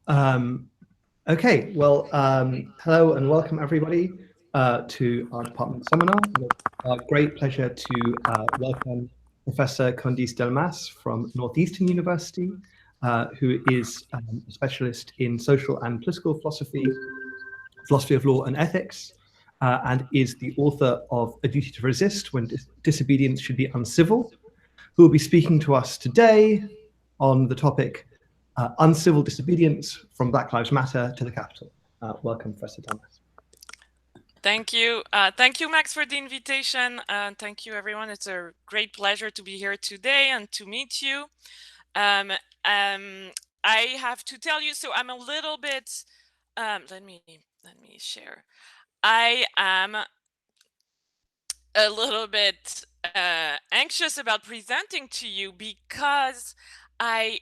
Um, okay, well, hello and welcome everybody to our department seminar. It's a great pleasure to welcome Professor Candice Delmas from Northeastern University, who is a specialist in social and political philosophy, philosophy of law and ethics, and is the author of A Duty to Resist When Disobedience Should Be Uncivil, who will be speaking to us today on the topic Uncivil Disobedience from Black Lives Matter to the Capitol. Welcome, Professor Delmas. Thank you. Thank you, Max, for the invitation. Thank you, everyone. It's a great pleasure to be here today and to meet you. I have to tell you, so I'm a little bit, let me share. I am a little bit anxious about presenting to you because I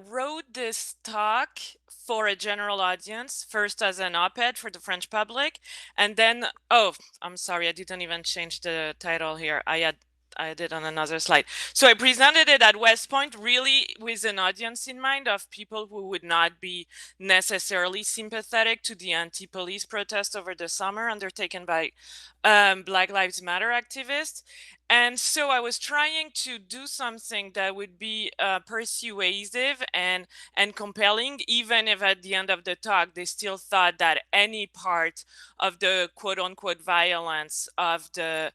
wrote this talk for a general audience, first as an op-ed for the French public, and then, oh, I'm sorry, I didn't even change the title here. I did on another slide. So I presented it at West Point really with an audience in mind of people who would not be necessarily sympathetic to the anti-police protest over the summer undertaken by Black Lives Matter activists. And so I was trying to do something that would be persuasive and compelling, even if at the end of the talk they still thought that any part of the quote unquote violence of the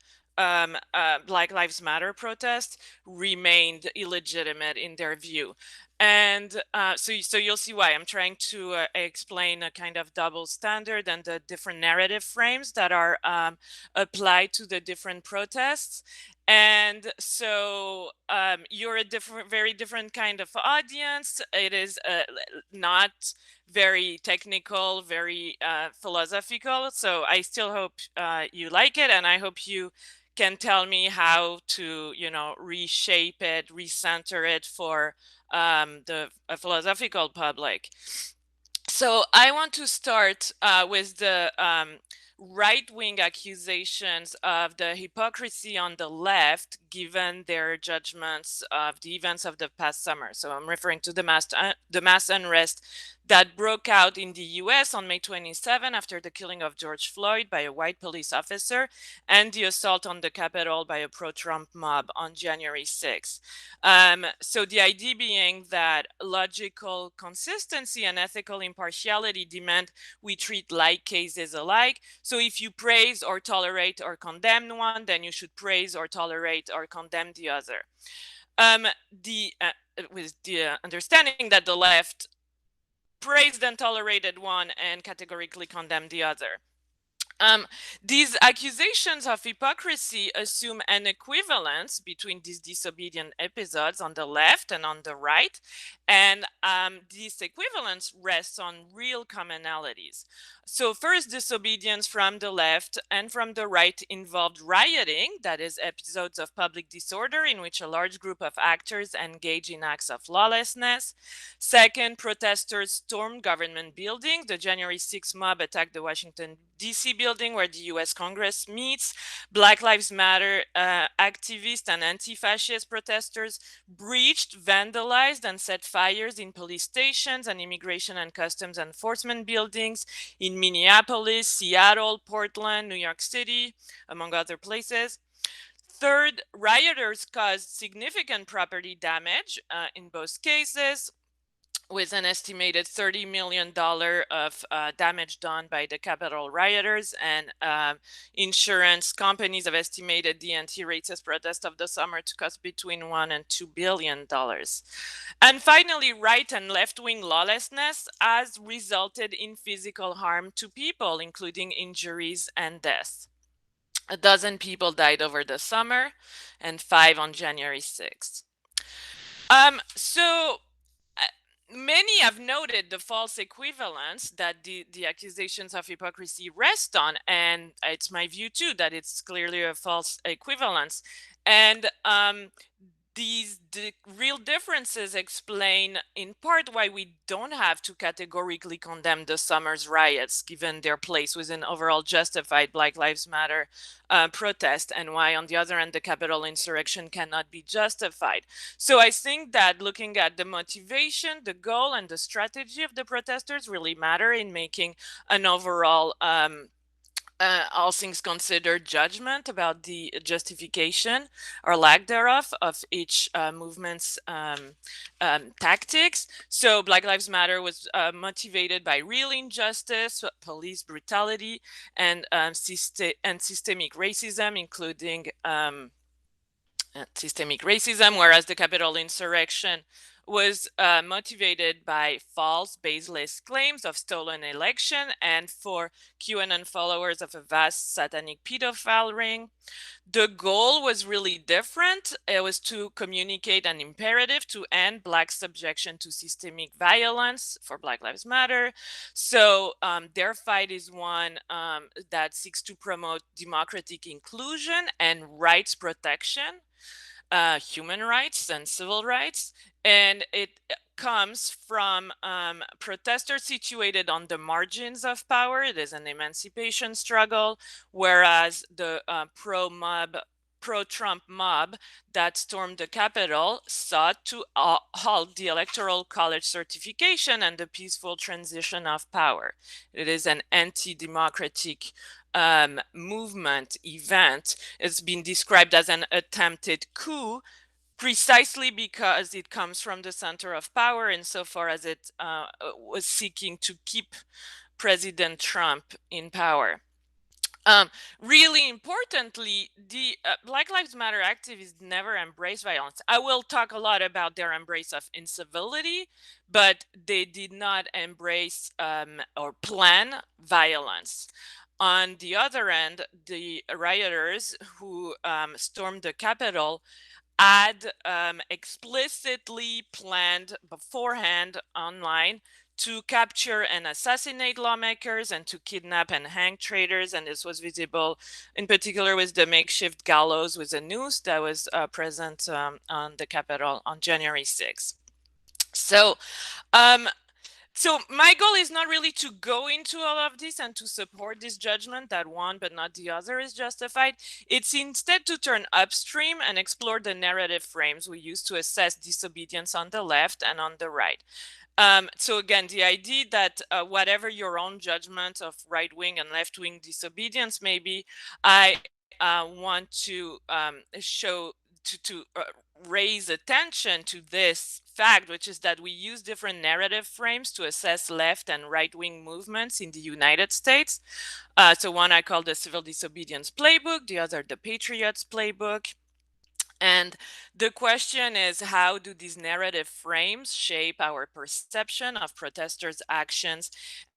Black Lives Matter protest remained illegitimate in their view. And so you'll see why I'm trying to explain a kind of double standard and the different narrative frames that are applied to the different protests. And so you're a very different kind of audience. It is not very technical, very philosophical. So I still hope you like it, and I hope you can tell me how to, reshape it, recenter it for the philosophical public. So I want to start with the right-wing accusations of the hypocrisy on the left, given their judgments of the events of the past summer. So I'm referring to the mass unrest that broke out in the US on May 27 after the killing of George Floyd by a white police officer and the assault on the Capitol by a pro-Trump mob on January 6. So the idea being that logical consistency and ethical impartiality demand we treat like cases alike. So if you praise or tolerate or condemn one, then you should praise or tolerate or condemn the other. With the understanding that the left praised and tolerated one and categorically condemned the other. These accusations of hypocrisy assume an equivalence between these disobedient episodes on the left and on the right, and this equivalence rests on real commonalities. So first, disobedience from the left and from the right involved rioting, that is, episodes of public disorder in which a large group of actors engage in acts of lawlessness. Second, protesters stormed government buildings. The January 6 mob attacked the Washington, D.C. building where the U.S. Congress meets. Black Lives Matter activists and anti-fascist protesters breached, vandalized, and set fires in police stations and immigration and customs enforcement buildings in Minneapolis, Seattle, Portland, New York City, among other places. Third, rioters caused significant property damage in both cases, with an estimated $30 million of damage done by the Capitol rioters, and insurance companies have estimated the anti-racist protest of the summer to cost between $1 and $2 billion. And finally, right and left-wing lawlessness has resulted in physical harm to people, including injuries and death. 12 people died over the summer and 5 on January 6th. Many have noted the false equivalence that the accusations of hypocrisy rest on, and it's my view too that it's clearly a false equivalence. And the real differences explain in part why we don't have to categorically condemn the summer's riots, given their place within overall justified Black Lives Matter protest, and why, on the other hand, the Capitol insurrection cannot be justified. So I think that looking at the motivation, the goal, and the strategy of the protesters really matter in making an overall all things considered judgment about the justification or lack thereof of each movement's tactics. So Black Lives Matter was motivated by real injustice, police brutality, and systemic racism, including systemic racism, whereas the Capitol insurrection was motivated by false, baseless claims of stolen election and for QAnon followers of a vast satanic pedophile ring. The goal was really different. It was to communicate an imperative to end Black subjection to systemic violence for Black Lives Matter. So their fight is one that seeks to promote democratic inclusion and rights protection, human rights and civil rights. And it comes from protesters situated on the margins of power. It is an emancipation struggle, whereas the pro-Trump mob that stormed the Capitol sought to halt the Electoral College certification and the peaceful transition of power. It is an anti-democratic movement event. It's been described as an attempted coup, precisely because it comes from the center of power insofar as it was seeking to keep President Trump in power. Really importantly, the Black Lives Matter activists never embraced violence. I will talk a lot about their embrace of incivility, but they did not embrace or plan violence. On the other end, the rioters who stormed the Capitol had explicitly planned beforehand online to capture and assassinate lawmakers and to kidnap and hang traitors. And this was visible in particular with the makeshift gallows with a noose that was present on the Capitol on January 6th. So my goal is not really to go into all of this and to support this judgment that one but not the other is justified. It's instead to turn upstream and explore the narrative frames we use to assess disobedience on the left and on the right. So again, the idea that whatever your own judgment of right-wing and left-wing disobedience may be, I want to show to raise attention to this fact, which is that we use different narrative frames to assess left and right-wing movements in the United States. So one I call the Civil Disobedience Playbook, the other the PATRIOT'S Playbook. And the question is, how do these narrative frames shape our perception of protesters' actions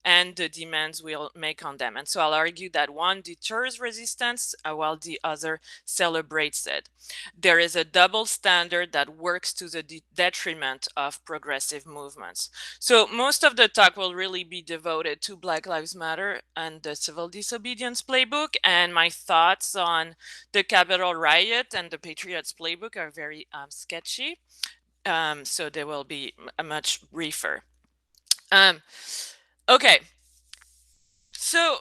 and the demands we'll make on them? And so I'll argue that one deters resistance while the other celebrates it. There is a double standard that works to the detriment of progressive movements. So most of the talk will really be devoted to Black Lives Matter and the Civil Disobedience Playbook, and my thoughts on the Capitol riot and the Patriots Playbook are very sketchy, so they will be much briefer. Okay, so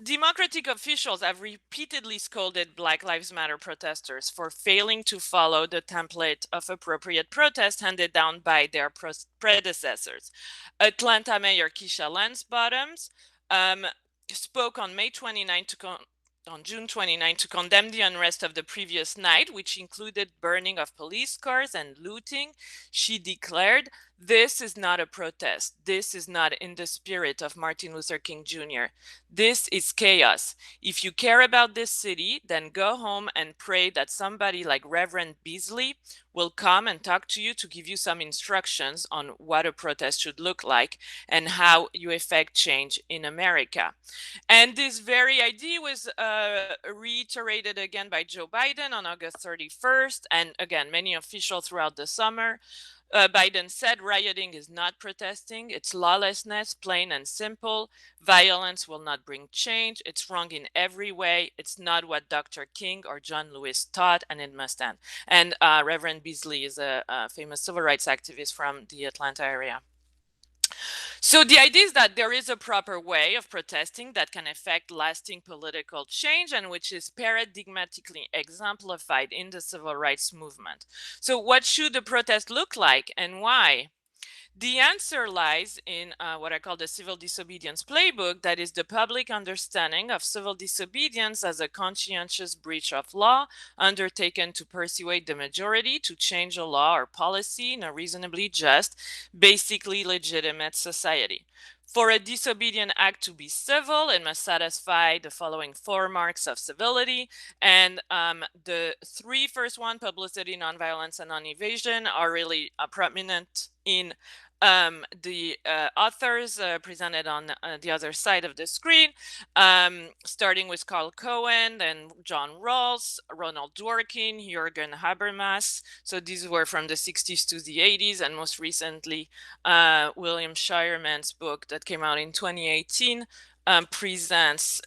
democratic officials have repeatedly scolded Black Lives Matter protesters for failing to follow the template of appropriate protest handed down by their predecessors. Atlanta Mayor Keisha Lance Bottoms spoke on June 29 to condemn the unrest of the previous night, which included burning of police cars and looting. She declared, "This is not a protest. This is not in the spirit of Martin Luther King Jr. This is chaos. If you care about this city, then go home and pray that somebody like Reverend Beasley will come and talk to you to give you some instructions on what a protest should look like and how you effect change in America." And this very idea was reiterated again by Joe Biden on August 31st, and again, many officials throughout the summer. Biden said rioting is not protesting. It's lawlessness, plain and simple. Violence will not bring change. It's wrong in every way. It's not what Dr. King or John Lewis taught, and it must end. And Reverend Beasley is a famous civil rights activist from the Atlanta area. So the idea is that there is a proper way of protesting that can effect lasting political change and which is paradigmatically exemplified in the civil rights movement. So what should the protest look like and why? The answer lies in what I call the Civil Disobedience Playbook, that is the public understanding of civil disobedience as a conscientious breach of law undertaken to persuade the majority to change a law or policy in a reasonably just, basically legitimate society. For a disobedient act to be civil, it must satisfy the following 4 marks of civility. And the 3 first one, publicity, nonviolence, and non-evasion, are really prominent in the authors presented on the other side of the screen, starting with Carl Cohen, then John Rawls, Ronald Dworkin, Jürgen Habermas. So these were from the 60s to the 80s, and most recently, William Shireman's book that came out in 2018 presents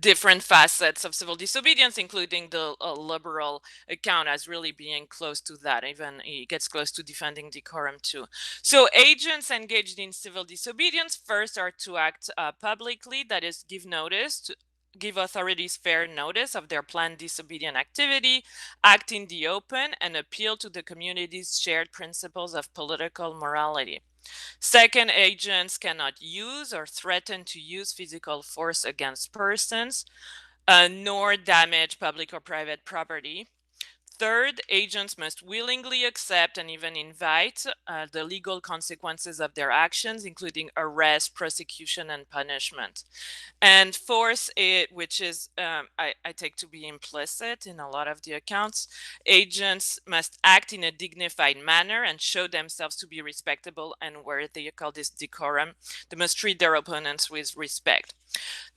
different facets of civil disobedience, including the liberal account as really being close to that. Even he gets close to defending decorum too. So agents engaged in civil disobedience first are to act publicly, that is, give notice, to give authorities fair notice of their planned disobedient activity, act in the open, and appeal to the community's shared principles of political morality. Second, agents cannot use or threaten to use physical force against persons, nor damage public or private property. Third, agents must willingly accept and even invite the legal consequences of their actions, including arrest, prosecution, and punishment. And fourth, which is I take to be implicit in a lot of the accounts, agents must act in a dignified manner and show themselves to be respectable and worthy. I call this decorum. They must treat their opponents with respect.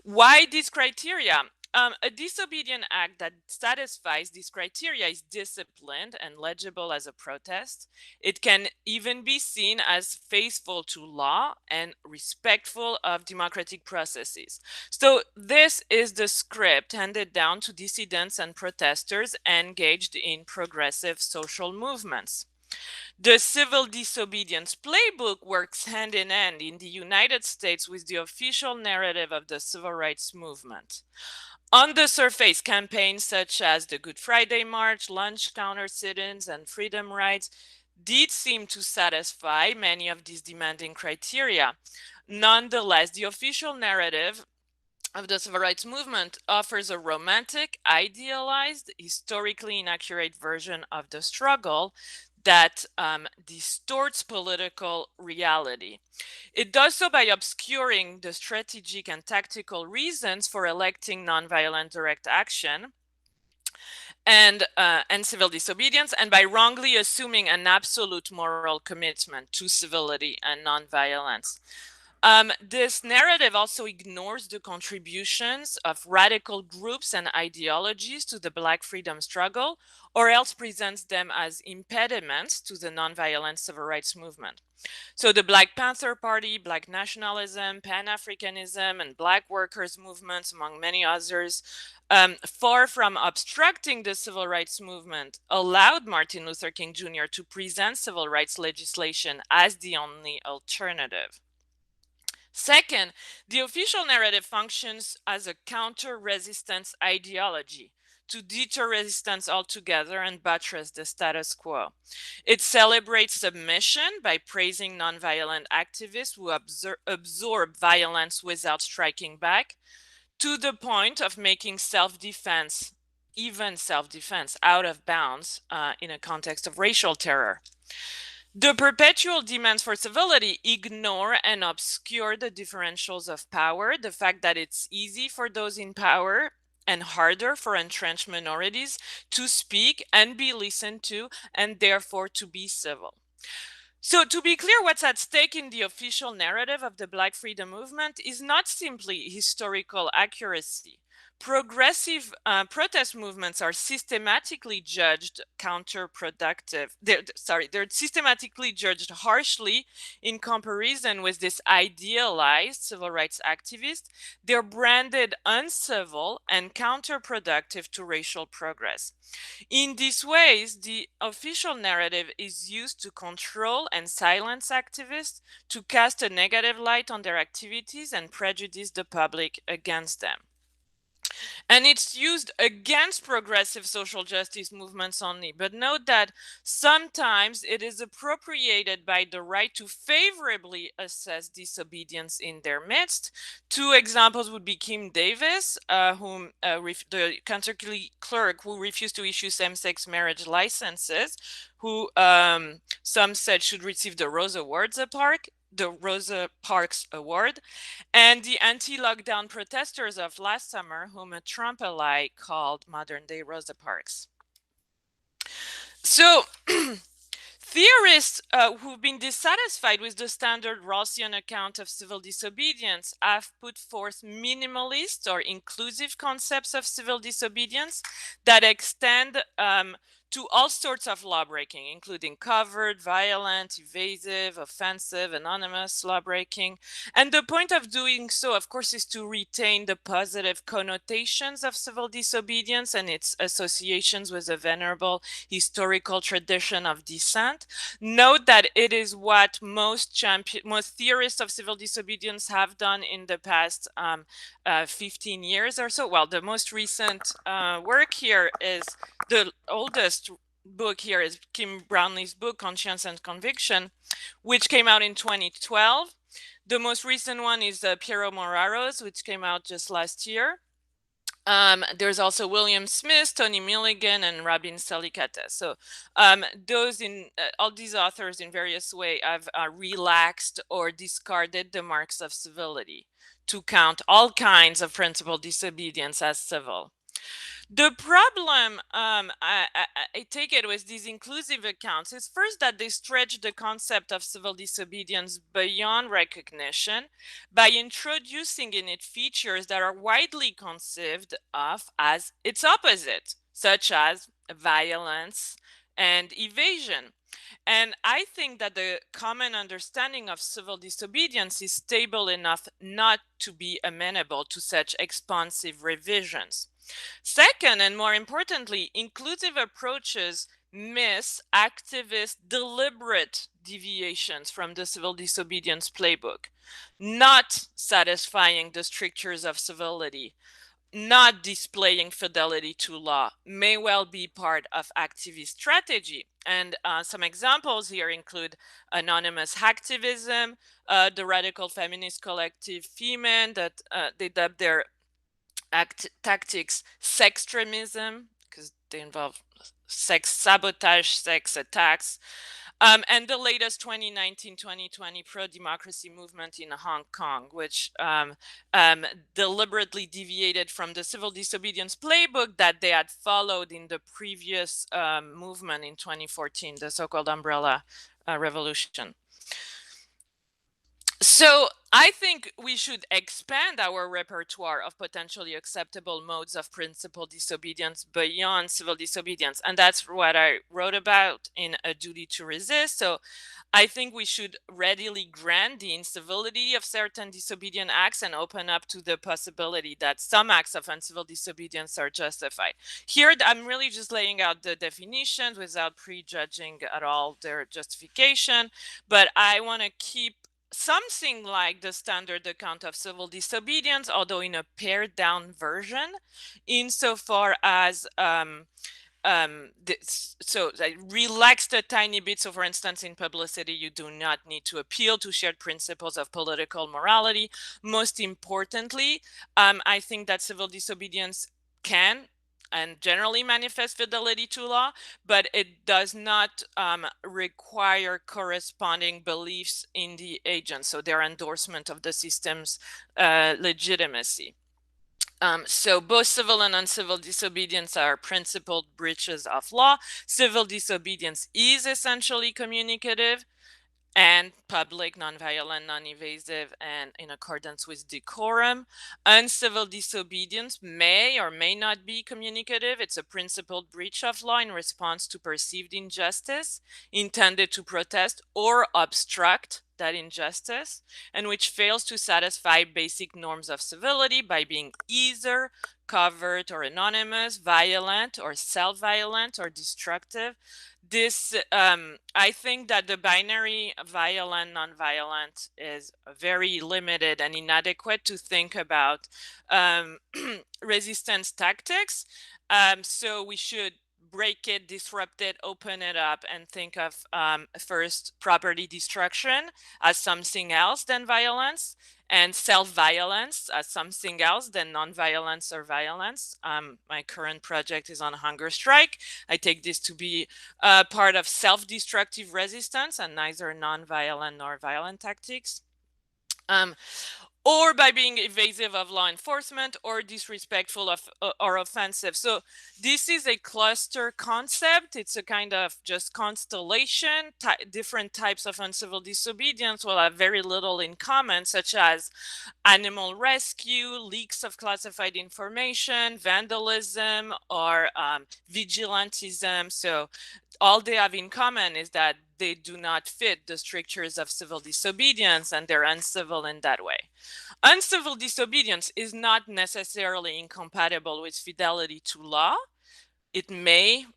Why these criteria? A disobedient act that satisfies these criteria is disciplined and legible as a protest. It can even be seen as faithful to law and respectful of democratic processes. So this is the script handed down to dissidents and protesters engaged in progressive social movements. The Civil Disobedience Playbook works hand in hand in the United States with the official narrative of the civil rights movement. On the surface, campaigns such as the Good Friday March, lunch counter sit-ins, and freedom rides did seem to satisfy many of these demanding criteria. Nonetheless, the official narrative of the civil rights movement offers a romantic, idealized, historically inaccurate version of the struggle that distorts political reality. It does so by obscuring the strategic and tactical reasons for electing nonviolent direct action and civil disobedience, and by wrongly assuming an absolute moral commitment to civility and nonviolence. This narrative also ignores the contributions of radical groups and ideologies to the Black freedom struggle, or else presents them as impediments to the nonviolent civil rights movement. So the Black Panther Party, Black nationalism, Pan-Africanism, and Black workers' movements, among many others, far from obstructing the civil rights movement, allowed Martin Luther King Jr. to present civil rights legislation as the only alternative. Second, the official narrative functions as a counter-resistance ideology to deter resistance altogether and buttress the status quo. It celebrates submission by praising nonviolent activists who absorb violence without striking back, to the point of making self-defense, even self-defense, out of bounds in a context of racial terror. The perpetual demands for civility ignore and obscure the differentials of power, the fact that it's easy for those in power and harder for entrenched minorities to speak and be listened to, and therefore to be civil. So to be clear, what's at stake in the official narrative of the Black freedom movement is not simply historical accuracy. progressive protest movements are systematically judged counterproductive. They're systematically judged harshly in comparison with this idealized civil rights activist. They're branded uncivil and counterproductive to racial progress. In these ways, the official narrative is used to control and silence activists, to cast a negative light on their activities and prejudice the public against them. And it's used against progressive social justice movements only. But note that sometimes it is appropriated by the right to favorably assess disobedience in their midst. Two examples would be Kim Davis, the Kentucky clerk who refused to issue same-sex marriage licenses, who some said should receive the Rosa Parks Award, and the anti-lockdown protesters of last summer, whom a Trump ally called modern-day Rosa Parks. So theorists who've been dissatisfied with the standard Rawlsian account of civil disobedience have put forth minimalist or inclusive concepts of civil disobedience that extend to all sorts of lawbreaking, including covert, violent, evasive, offensive, anonymous lawbreaking. And the point of doing so, of course, is to retain the positive connotations of civil disobedience and its associations with a venerable historical tradition of dissent. Note that it is what most theorists of civil disobedience have done in the past 15 years or so. Well, the most recent work here is the oldest book here is Kim Brownlee's book, Conscience and Conviction, which came out in 2012. The most recent one is Piero Moraro's, which came out just last year. There's also William Smith, Tony Milligan, and Rabin Salicata. So all these authors in various ways have relaxed or discarded the marks of civility to count all kinds of principled disobedience as civil. The problem, I take it, with these inclusive accounts is first that they stretch the concept of civil disobedience beyond recognition by introducing in it features that are widely conceived of as its opposite, such as violence and evasion. And I think that the common understanding of civil disobedience is stable enough not to be amenable to such expansive revisions. Second, and more importantly, inclusive approaches miss activist deliberate deviations from the civil disobedience playbook, not satisfying the strictures of civility, not displaying fidelity to law, may well be part of activist strategy. And some examples here include anonymous hacktivism, the radical feminist collective Femen, that they dubbed their tactics sextremism, because they involve sex sabotage, sex attacks, and the latest 2019-2020 pro-democracy movement in Hong Kong, which deliberately deviated from the civil disobedience playbook that they had followed in the previous movement in 2014, the so-called umbrella revolution. So I think we should expand our repertoire of potentially acceptable modes of principled disobedience beyond civil disobedience. And that's what I wrote about in A Duty to Resist. So I think we should readily grant the incivility of certain disobedient acts and open up to the possibility that some acts of uncivil disobedience are justified. Here, I'm really just laying out the definitions without prejudging at all their justification. But I want to keep something like the standard account of civil disobedience, although in a pared down version, insofar as so I relaxed a tiny bit. So for instance, in publicity, you do not need to appeal to shared principles of political morality. Most importantly, I think that civil disobedience can and generally manifest fidelity to law, but it does not require corresponding beliefs in the agent, so their endorsement of the system's legitimacy. So both civil and uncivil disobedience are principled breaches of law. Civil disobedience is essentially communicative. and public, nonviolent, non-evasive, and in accordance with decorum. Uncivil disobedience may or may not be communicative. It's a principled breach of law in response to perceived injustice, intended to protest or obstruct that injustice, and which fails to satisfy basic norms of civility by being either covert or anonymous, violent or self-violent or destructive. This I think that the binary violent non-violent is very limited and inadequate to think about resistance tactics, so we should break it, disrupt it, open it up, and think of first property destruction as something else than violence, and self-violence as something else than non-violence or violence. My current project is on hunger strike. I take this to be part of self-destructive resistance and neither non-violent nor violent tactics. Or by being evasive of law enforcement or disrespectful of or offensive. So this is a cluster concept. It's a kind of just constellation. Different types of uncivil disobedience will have very little in common, such as animal rescue, leaks of classified information, vandalism, or vigilantism. So all they have in common is that they do not fit the strictures of civil disobedience and they're uncivil in that way. Uncivil disobedience is not necessarily incompatible with fidelity to law. It may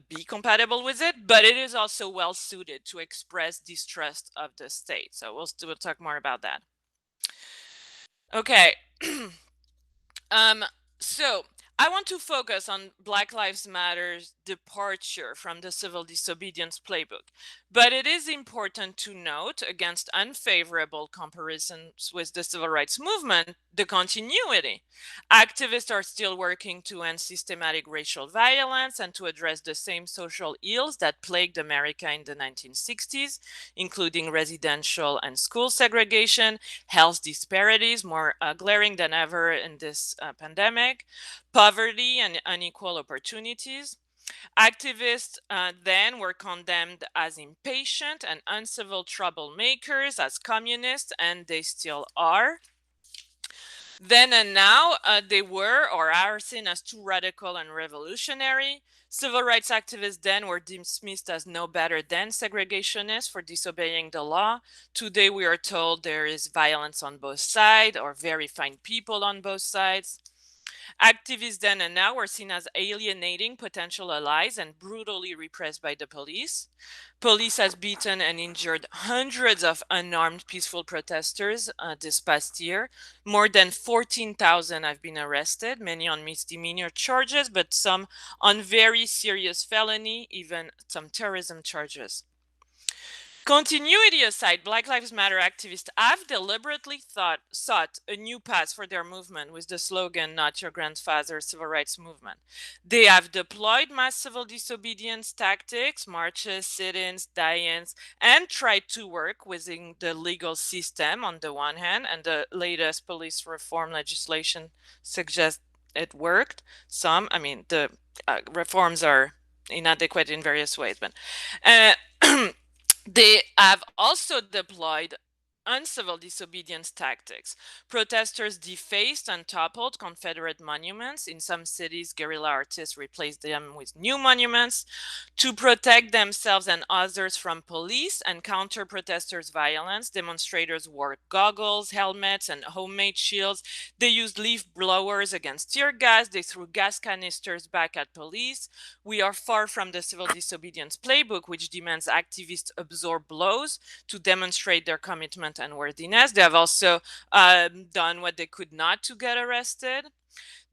be compatible with it, but it is also well suited to express distrust of the state. So we'll talk more about that. Okay. So I want to focus on Black Lives Matter's departure from the civil disobedience playbook. But it is important to note, against unfavorable comparisons with the civil rights movement, the continuity. Activists are still working to end systematic racial violence and to address the same social ills that plagued America in the 1960s, including residential and school segregation, health disparities, more glaring than ever in this pandemic, poverty and unequal opportunities. Activists then were condemned as impatient and uncivil troublemakers, as communists, and they still are. Then and now, they were or are seen as too radical and revolutionary. Civil rights activists then were dismissed as no better than segregationists for disobeying the law. Today, we are told there is violence on both sides or very fine people on both sides. Activists then and now were seen as alienating potential allies and brutally repressed by the police. Police has beaten and injured hundreds of unarmed peaceful protesters this past year. More than 14,000 have been arrested, many on misdemeanor charges, but some on very serious felony, even some terrorism charges. Continuity aside, Black Lives Matter activists have deliberately sought a new path for their movement with the slogan, "Not Your Grandfather's Civil Rights Movement." They have deployed mass civil disobedience tactics, marches, sit-ins, die-ins, and tried to work within the legal system on the one hand, and the latest police reform legislation suggests it worked. The reforms are inadequate in various ways, but they have also deployed uncivil disobedience tactics. Protesters defaced and toppled Confederate monuments. In some cities, guerrilla artists replaced them with new monuments. To protect themselves and others from police and counter protesters' violence, demonstrators wore goggles, helmets, and homemade shields. They used leaf blowers against tear gas. They threw gas canisters back at police. We are far from the civil disobedience playbook, which demands activists absorb blows to demonstrate their commitment and worthiness. They have also done what they could not to get arrested.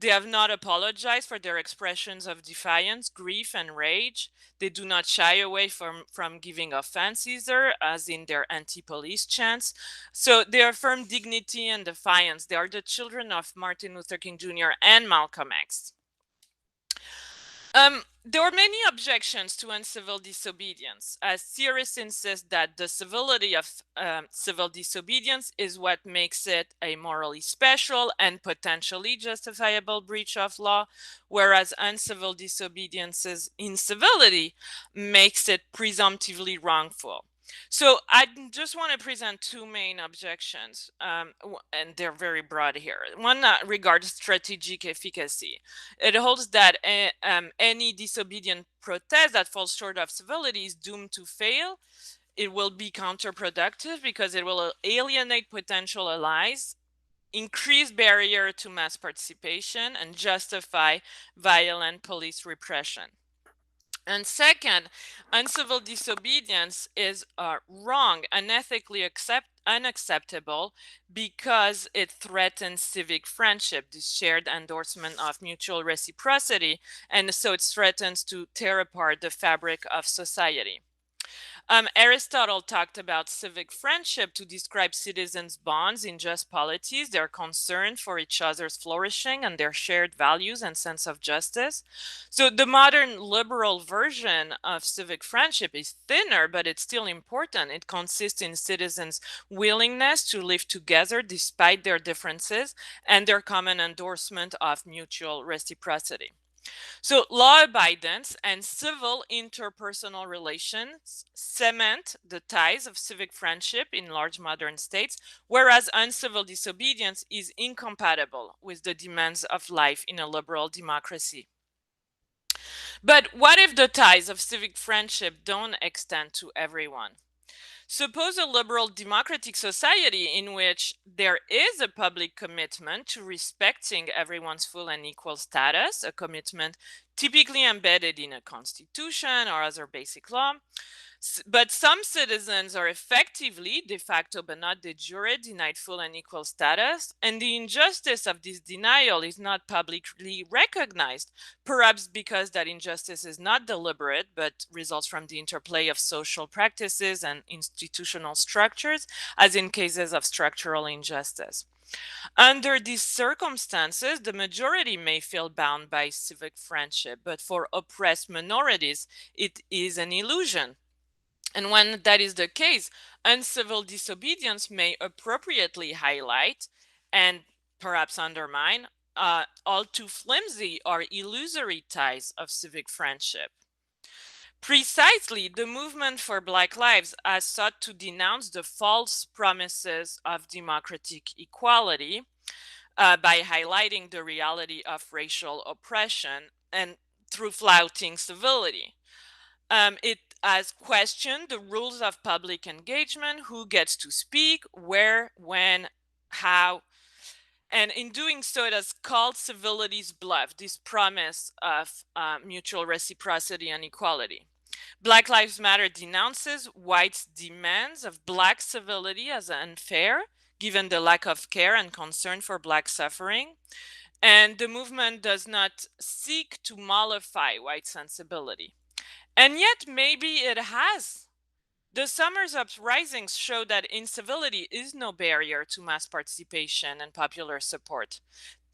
They have not apologized for their expressions of defiance, grief, and rage. They do not shy away from giving offense either, as in their anti-police chants. So they affirm dignity and defiance. They are the children of Martin Luther King Jr. and Malcolm X. There were many objections to uncivil disobedience, as theorists insist that the civility of civil disobedience is what makes it a morally special and potentially justifiable breach of law, whereas uncivil disobedience's incivility makes it presumptively wrongful. So I just want to present two main objections, and they're very broad here. One regards strategic efficacy. It holds that any disobedient protest that falls short of civility is doomed to fail. It will be counterproductive because it will alienate potential allies, increase barrier to mass participation, and justify violent police repression. And second, uncivil disobedience is wrong, unethically unacceptable, because it threatens civic friendship, this shared endorsement of mutual reciprocity, and so it threatens to tear apart the fabric of society. Aristotle talked about civic friendship to describe citizens' bonds in just polities, their concern for each other's flourishing, and their shared values and sense of justice. So the modern liberal version of civic friendship is thinner, but it's still important. It consists in citizens' willingness to live together despite their differences and their common endorsement of mutual reciprocity. So, law abidance and civil interpersonal relations cement the ties of civic friendship in large modern states, whereas uncivil disobedience is incompatible with the demands of life in a liberal democracy. But what if the ties of civic friendship don't extend to everyone? Suppose a liberal democratic society in which there is a public commitment to respecting everyone's full and equal status, a commitment typically embedded in a constitution or other basic law. But some citizens are effectively, de facto but not de jure, denied full and equal status, and the injustice of this denial is not publicly recognized, perhaps because that injustice is not deliberate but results from the interplay of social practices and institutional structures, as in cases of structural injustice. Under these circumstances, the majority may feel bound by civic friendship, but for oppressed minorities, it is an illusion. And when that is the case, uncivil disobedience may appropriately highlight and perhaps undermine all too flimsy or illusory ties of civic friendship. Precisely, the movement for Black Lives has sought to denounce the false promises of democratic equality by highlighting the reality of racial oppression and through flouting civility. It has questioned the rules of public engagement, who gets to speak, where, when, how. And in doing so, it has called civility's bluff, this promise of mutual reciprocity and equality. Black Lives Matter denounces whites' demands of Black civility as unfair, given the lack of care and concern for Black suffering. And the movement does not seek to mollify white sensibility. And yet, maybe it has. The summer's uprisings show that incivility is no barrier to mass participation and popular support.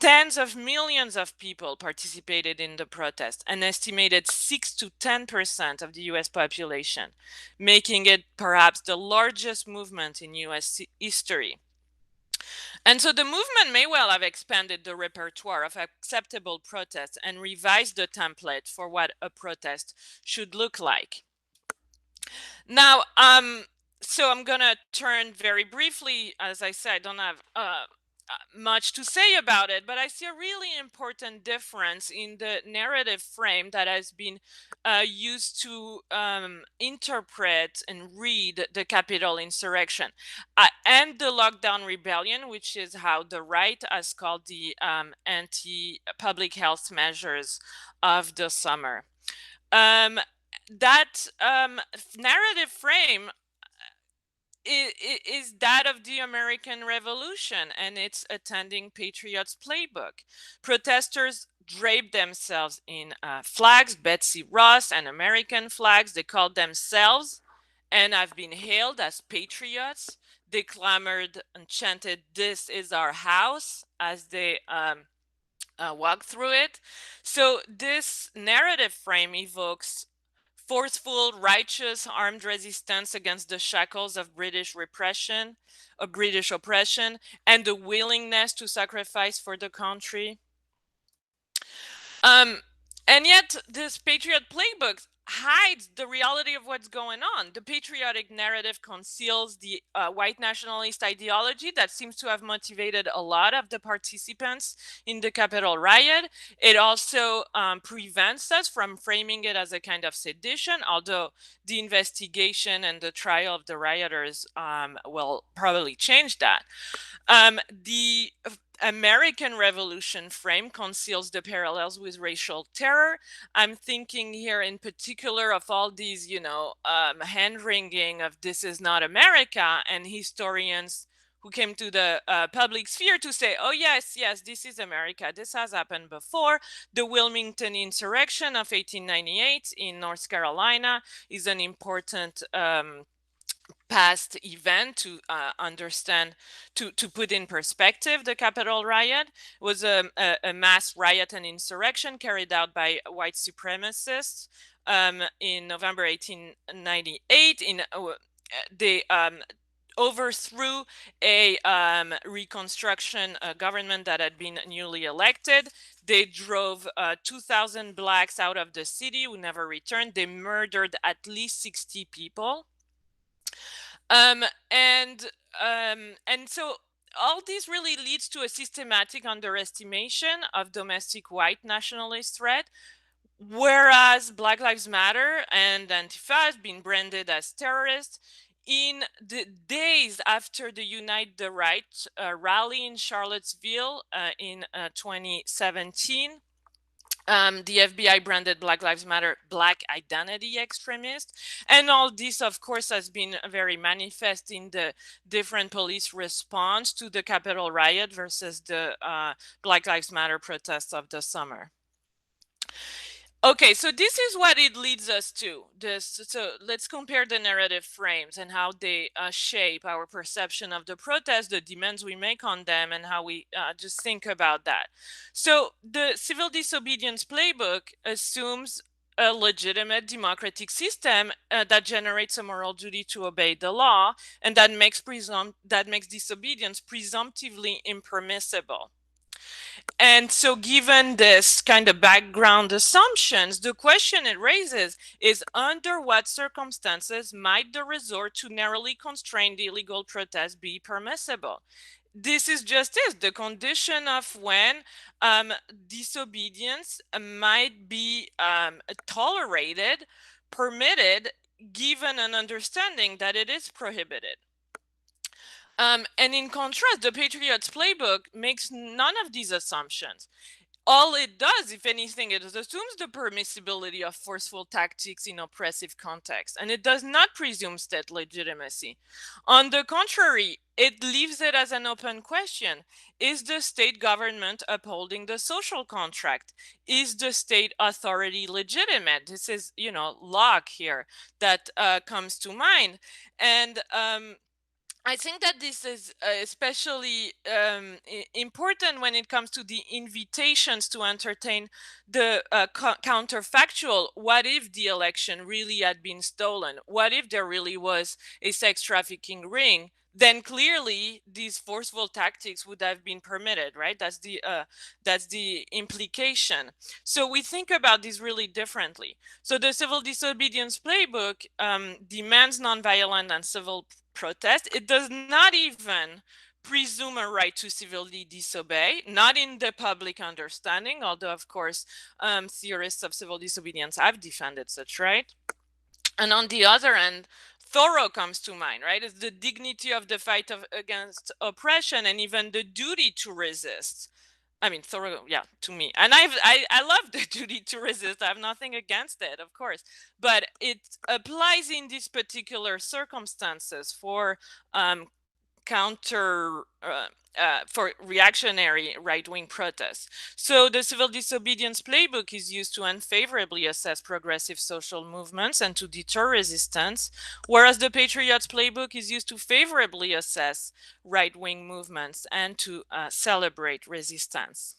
Tens of millions of people participated in the protest, an estimated 6 to 10% of the US population, making it perhaps the largest movement in US history. And so the movement may well have expanded the repertoire of acceptable protests and revised the template for what a protest should look like. Now, so I'm gonna turn very briefly. As I said, I don't have much to say about it, but I see a really important difference in the narrative frame that has been used to interpret and read the Capitol insurrection and the lockdown rebellion, which is how the right has called the anti-public health measures of the summer. That narrative frame is that of the American Revolution and its attending Patriots' playbook. Protesters draped themselves in flags, Betsy Ross and American flags. They called themselves and have been hailed as patriots. They clamored and chanted, "This is our house," as they walked through it. So this narrative frame evokes forceful, righteous, armed resistance against the shackles of British oppression, and the willingness to sacrifice for the country. And yet, this Patriot playbook hides the reality of what's going on. The patriotic narrative conceals the white nationalist ideology that seems to have motivated a lot of the participants in the Capitol riot. It also prevents us from framing it as a kind of sedition, although the investigation and the trial of the rioters will probably change that. The American Revolution frame conceals the parallels with racial terror. I'm thinking here in particular of all these, hand-wringing of "this is not America," and historians who came to the public sphere to say, oh, yes, this is America. This has happened before. The Wilmington insurrection of 1898 in North Carolina is an important past event to understand, to put in perspective the Capitol riot. It was a mass riot and insurrection carried out by white supremacists in November 1898. They overthrew a Reconstruction government that had been newly elected. They drove 2,000 blacks out of the city who never returned. They murdered at least 60 people. And so all this really leads to a systematic underestimation of domestic white nationalist threat, whereas Black Lives Matter and Antifa has been branded as terrorists. In the days after the Unite the Right rally in Charlottesville in 2017, the FBI branded Black Lives Matter Black identity extremist. And all this, of course, has been very manifest in the different police response to the Capitol riot versus the Black Lives Matter protests of the summer. Okay, so this is what it leads us to. So let's compare the narrative frames and how they shape our perception of the protest, the demands we make on them, and how we just think about that. So the civil disobedience playbook assumes a legitimate democratic system that generates a moral duty to obey the law, and that makes disobedience presumptively impermissible. And so given this kind of background assumptions, the question it raises is, under what circumstances might the resort to narrowly constrained illegal protest be permissible? This is just the condition of when disobedience might be tolerated, permitted, given an understanding that it is prohibited. And in contrast, the Patriots playbook makes none of these assumptions. All it does, if anything, it assumes the permissibility of forceful tactics in oppressive contexts, and it does not presume state legitimacy. On the contrary, it leaves it as an open question. Is the state government upholding the social contract? Is the state authority legitimate? This is, Locke here that comes to mind. And I think that this is especially important when it comes to the invitations to entertain the counterfactual. What if the election really had been stolen? What if there really was a sex trafficking ring? Then clearly these forceful tactics would have been permitted, right? That's the implication. So we think about this really differently. So the civil disobedience playbook demands nonviolent and civil protest. It does not even presume a right to civilly disobey, not in the public understanding, although of course theorists of civil disobedience have defended such right. And on the other end, Thoreau comes to mind, right? It's the dignity of the fight against oppression and even the duty to resist. I mean, Thoreau, yeah, to me. And I love the duty to resist. I have nothing against it, of course. But it applies in these particular circumstances for for reactionary right-wing protests. So the civil disobedience playbook is used to unfavorably assess progressive social movements and to deter resistance, whereas the Patriots playbook is used to favorably assess right-wing movements and to celebrate resistance.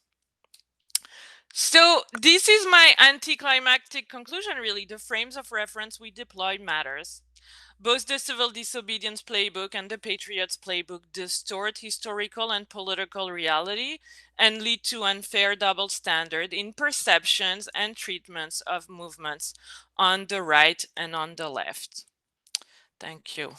So this is my anticlimactic conclusion, really. The frames of reference we deploy matters. Both the Civil Disobedience Playbook and the Patriots Playbook distort historical and political reality and lead to unfair double standard in perceptions and treatments of movements on the right and on the left. Thank you.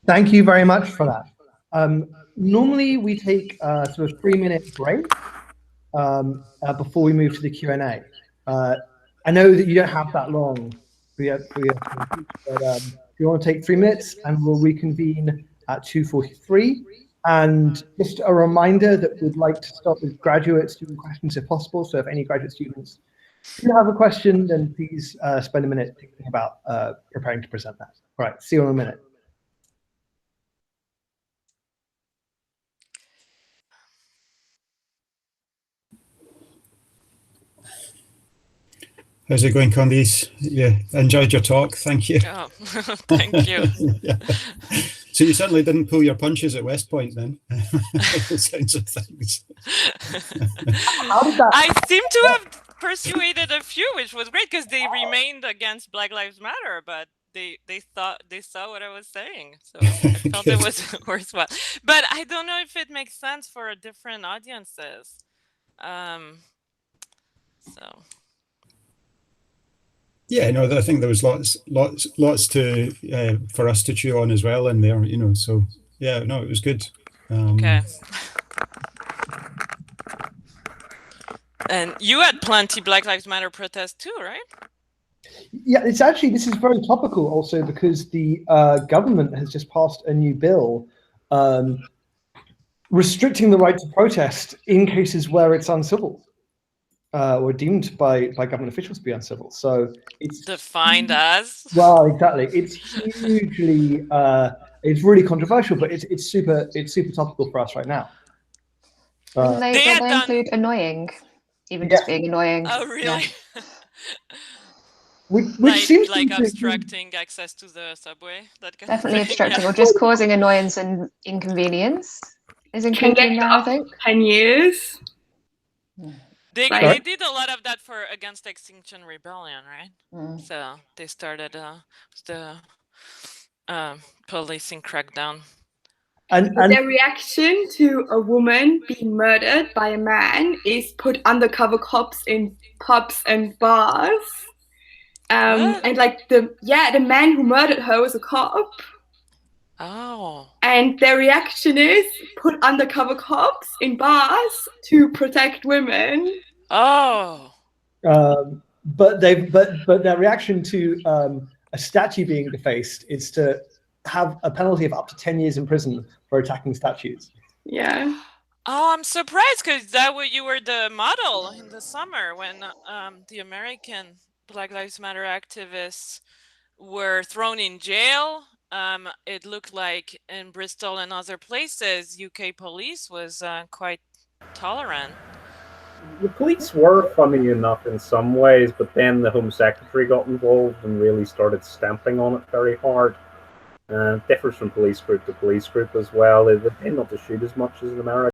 Thank you very much for that. Normally we take sort of 3-minute break before we move to the Q&A. I know that you don't have that long for your but if you want to take 3 minutes, and we'll reconvene at 2:43. And just a reminder that we'd like to start with graduate student questions if possible. So if any graduate students do have a question, then please spend a minute thinking about preparing to present that. All right, see you in a minute. How's it going, Candice? Yeah, enjoyed your talk. Thank you. Oh, thank you. Yeah. So you certainly didn't pull your punches at West Point then. The sounds of things. I seem to have persuaded a few, which was great because they remained against Black Lives Matter, but they saw what I was saying, so I felt it was worthwhile. But I don't know if it makes sense for different audiences. So. Yeah, no, I think there was lots to for us to chew on as well in there, you know. So yeah, no, it was good. Okay. And you had plenty Black Lives Matter protests too, right? Yeah, it's actually, this is very topical also because the government has just passed a new bill restricting the right to protest in cases where it's uncivil. Or deemed by government officials to be uncivil. So it's defined as. Well, exactly. It's hugely, it's really controversial, but it's super topical for us right now. Don't they include annoying, even just being annoying? Oh, really? Yeah. Which seems like obstructing access to the subway. That kind definitely of thing. obstructing, or just causing annoyance and inconvenience is included in there, I think. 10 years. They did a lot of that against Extinction Rebellion, right? Mm. So they started the policing crackdown. And their reaction to a woman being murdered by a man is put undercover cops in pubs and bars. And like the man who murdered her was a cop. Oh. And their reaction is put undercover cops in bars to protect women. Oh. But their reaction to a statue being defaced is to have a penalty of up to 10 years in prison for attacking statues. Yeah. Oh, I'm surprised because you were the model in the summer when the American Black Lives Matter activists were thrown in jail. It looked like in Bristol and other places, UK police was quite tolerant. The police were, funny enough, in some ways, but then the Home Secretary got involved and really started stamping on it very hard. Differs from police group to police group as well. They tend not to shoot as much as in America.